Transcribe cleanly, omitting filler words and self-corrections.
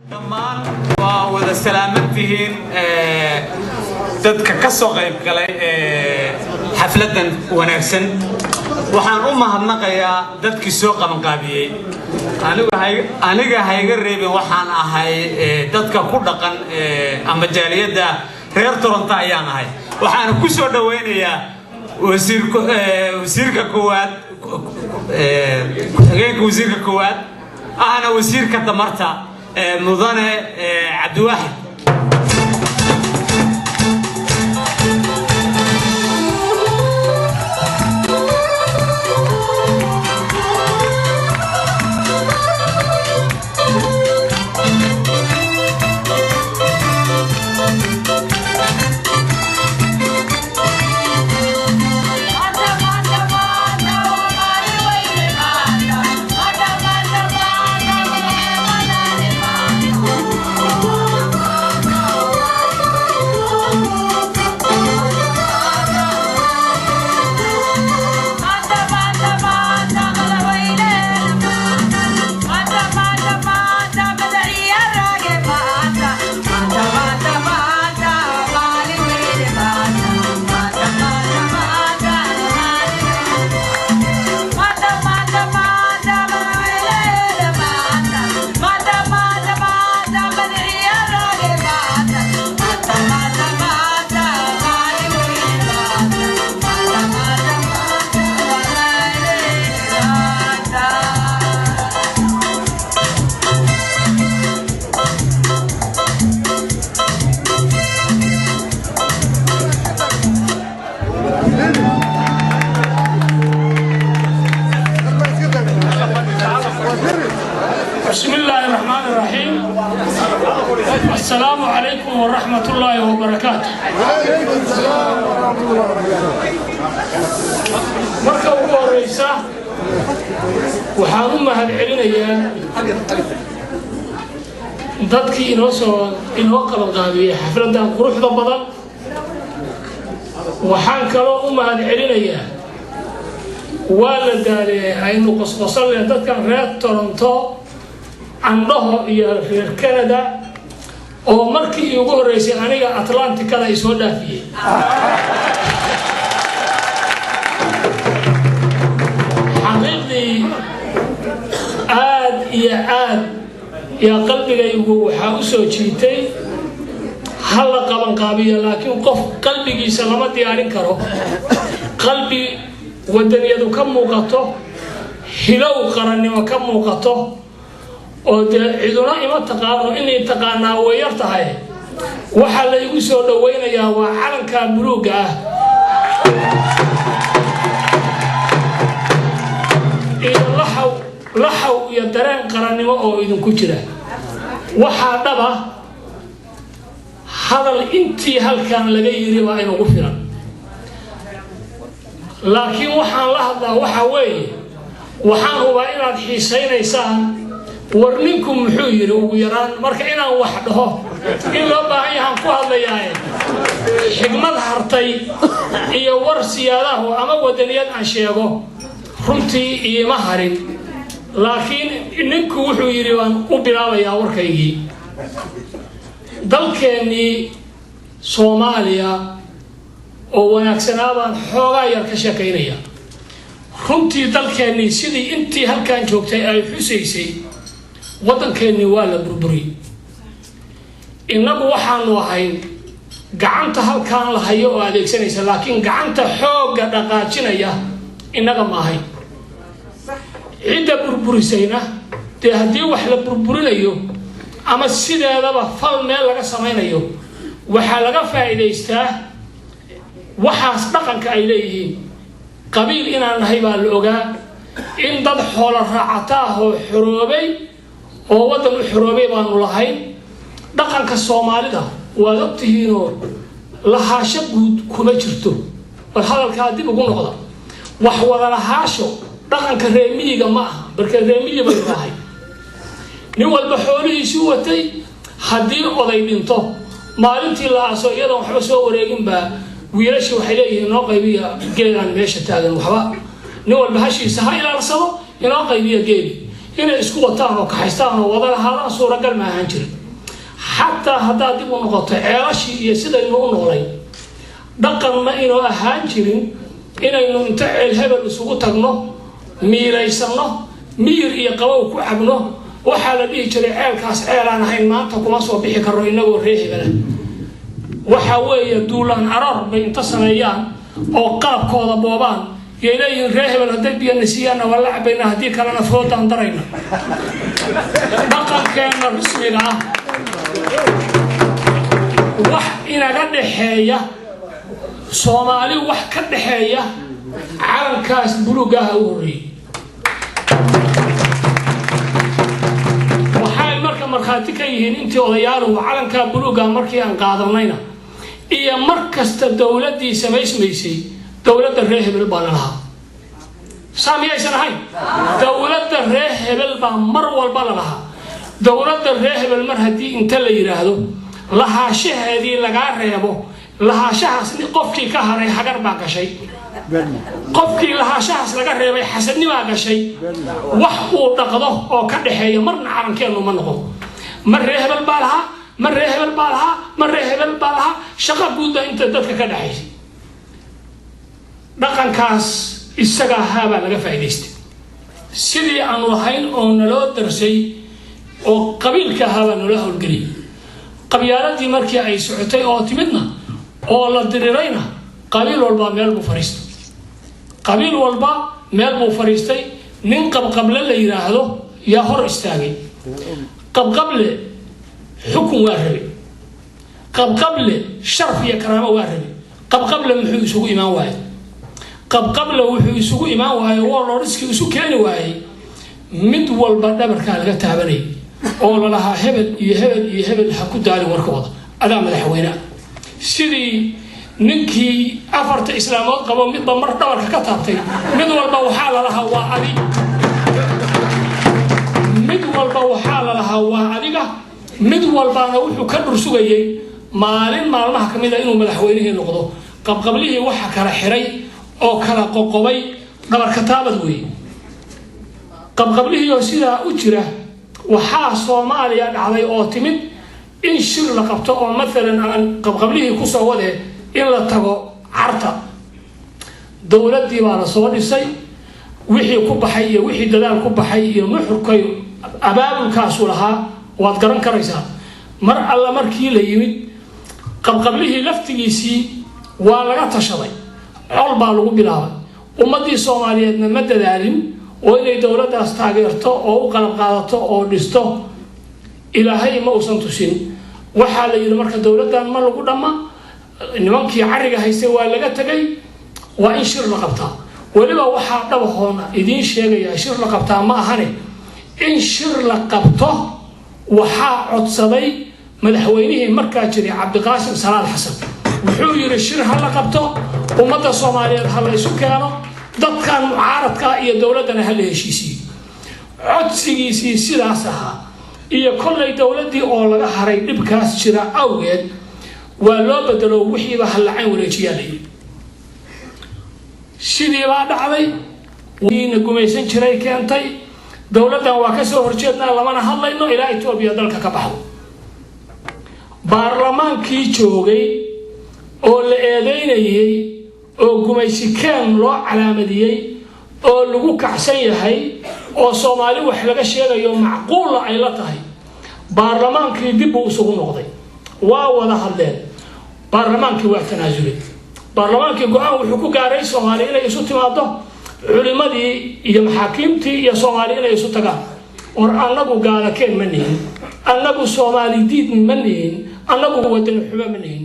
dhammaan waa wada salaamantihiin dadka ka soo qayb galay xafladan wanaagsan waxaan u mahadnaqayaa dadkii soo qabanqaabiyay aniga hayga reebin waxaan ahay dadka ku dhaqan ama jaaliyada reer Toronto ayaan ahay waxaan ku soo dhaweynayaa wasiirka koowaad wasiirka koowaad ahna wasiirka tamarta مدن عبد الواحد بسم الله الرحمن الرحيم. السلام عليكم ورحمة الله وبركاته. marka ugu horeysa waxaan u mahadcelinayaa dadkii inoo qabanqaabiyay xafladan quruxda badan waxaan kaloo u mahadcelinayaa waa la daalay aynu qosqosalay dadkan reer Toronto عندهم يا في كندا أو مركي يقول رئيس أنا أتلانتيك هذا يسودا فيه. حقيقي عاد يا قلبي يقول حاوسو شيتي هلا قبل قابية لكن قلبي سلامتي يعني كرو قلبي والدنيا ذو كم مقطع هلو قرني وكم مقطع عدنا إما تقانو إني تقانا ويرتهاي وحال يقصوا دوينا يا وعلن كابلوغا إذا لحو يدران قراني أو إذن كجرة وحال دبا هذا الانتي هل كان لغي يريبا إنه غفرا لكن وحال لحظة وحاوي وحال هو إلا الحيسين إيسان ورنيكم محير ويران مرك إنا وحده إلا باهيهم كهذا حكمة هرتي هي ورسياله أما ودنيات عشيقه رمتي هي مهرين لكن إنكم محير وبلاوا يا وركيجي دلكني سوماليا أو نكسنابا حوغا يركشكينيا رمتي دلكني سيدي أنتي هل كان جوكتي أي حسيسي waddankeennii waa la burburiyey innagu waxaanu ahayn gacanta halkaan la hayo oo adeegsanaysa laakiin gacanta xoogga dhaqaajinaya innaga ma ahayn cidda burburisayna dee haddii wax la burburinayo ama sideedaba fal meel laga samaynayo waxaa laga faa'iidaystaa waxaas dhaqanka ay leeyihiin qabiil inaan nahay baa la ogaa in dad xoolo raacata ah oo xoroobay oo wadan u xoroobay baanu lahayn dhaqanka Soomaalida waa ogtihiinoo lahaasho guud kuma jirto bal hadalka dib ugu noqda wax wada lahaasho dhaqanka reemiyiga ma aha barka reemiyiga bay tahay nin walba xoolihiisu watay haddii oday dhinto maalintii la aaso iyadoo waxba soo wareegin baa wiilasha waxay leeyihiin noo qaybiya geelan meesha taagan waxba nin walba hashiisa ha ilaalsado inoo qaybiya geeli inay isku wataan oo kaxaystaan oo wada lahaadaan suuragal ma ahaan jirin xataa haddaad dib u noqoto ceelashii iyo sidaynu u noolay dhaqan ma inuu ahaan jirin inaynu inta ceel hebel isugu tagno miilaysanno miyir iyo qabow ku cabno waxaa la dhihi jiray ceelkaas ceel aan ahayn maanta kuma soo bixi karno inagoo reer hebela waxa weeye duulaan aroor bay inta sameeyaan oo qaabkooda boobaan yay leeyihiin reer hebel hadday biyana siiyaanna waa la cabayna haddii kalena foodaan darayna dhaqankeenna rasmiga ah wax inaga dhexeeya soomaali wax ka dhexeeya calankaas buluugaha u horreeyey waxay marka markhaati ka yihiin intii odayaaluhu calankaa buluuga markii aan qaadanayna iyo mar kasta dowladdii samaysmaysay dowladda reer hebel baa lalahaa saamiyaysan ahayn dowladda reer hebel baa mar walba lalahaa dowladda reer hebel mar haddii inta la yidhaahdo lahaashaheedii lagaa reebo lahaashahaas qofkii ka haray hagar baa gashay qofkii lahaashahaas laga reebay xasadnimaa gashay wax uu dhaqdo oo ka dhexeeya marna calankeennu ma noqon mar reer hebel baa lahaa mar reer hebel baa lahaa mar reer hebel baa lahaa shaqo guudda inta dadka ka dhexaysay dhaqankaas isaga ahaabaa laga faa'iidaystay sidii aanu ahayn oo naloo darsay oo qabiilka ahaabaa naloo howlgeliyay qabyaaladii markii ay socotay oo timidna oo la dirirayna qabiil walba meel buu fariistay qabiil walba meel buu fariistay nin qabqable la yiraahdo yaa hor istaagay qabqable xukun waa rabay qabqable sharaf iyo karaamo waa rabay qabqable muxuu isugu imaan waayay qabqable wuxuu isugu imaan waayay oo loriskii isu keeni waayay mid walba dhabarkaa laga taabanayay oo la lahaa hebel iyo hebel iyo hebel ha ku daalin warkooda adaa madaxweyne sidii ninkii afarta islaamood qabo midba mar dhabarka ka taabtay mid walba waxaa la lahaa waa adi mid walba waxaa la lahaa waa adiga mid walbaana wuxuu ka dhur sugayay maalin maalmaha ka mid a inuu madaxweynihii noqdo qabqablihii waxa kala xiray oo kala qoqobay dhabarka taabad weeye qabqablihii oo sidaa u jira waxaa Soomaaliya dhacday oo timid in shir la qabto oo maalan aan qabqablihii ku soo wadee in la tago carta dowladdii baa la soo dhisay wixii ku baxay iyo wixii dadaal ku baxay iyo muxurkay abaabulkaasu lahaa waad garan karaysaa mar alla markii la yimid qabqablihii laftigiisii waa laga tashaday col baa lagu bilaabay ummaddii Soomaaliyeedna ma dadaalin oo inay dowladdaas taageerto oo u qalab qaadato oo dhisto ilaahay ma uusan tusin waxaa la yidhi marka dowladdan ma lagu dhamma nimankii cariga haystay waa laga tagay waa in shir la qabtaa weliba waxaa dhabahoona idiin sheegayaa shir la qabtaa ma ahane in shir la qabto waxaa codsaday madaxweynihii markaa jiray Cabdiqaasim Salaad Xasan wuxuu yidhi shir ha la qabto ummadda Soomaaliyeed ha la isu keeno dadkan mucaaradka iyo dowladdana ha la heshiisiyo codsigiisii sidaas ahaa iyo kollay dowladdii oo laga haray dhibkaas jira awgeed waa loo bedelo wixiiba halacayn wareejiyaa la yidhi sidii baa dhacday wiina gumaysan jiray keentay dowladdan waa ka soo horjeednaa lamana hadlayno ilaa Itoobiya dalka ka baxdo baarlamaankii joogay oo la eedeynayay oo gumaysi keen loo calaamadiyay oo lagu kacsan yahay oo Soomaali wax laga sheegayo macquul ay la tahay baarlamaankii dib uu isugu noqday waa wada hadleen baarlamaankii waa tanaasulay baarlamaankii go'aan wuxuu ku gaaray Soomaali inay isu timaado culimadii iyo maxaakiimtii iyo Soomaali inay isu tagaan war annagu gaala keen ma nihin annagu Soomaali diid ma nihin annagu wadan xumo ma nihin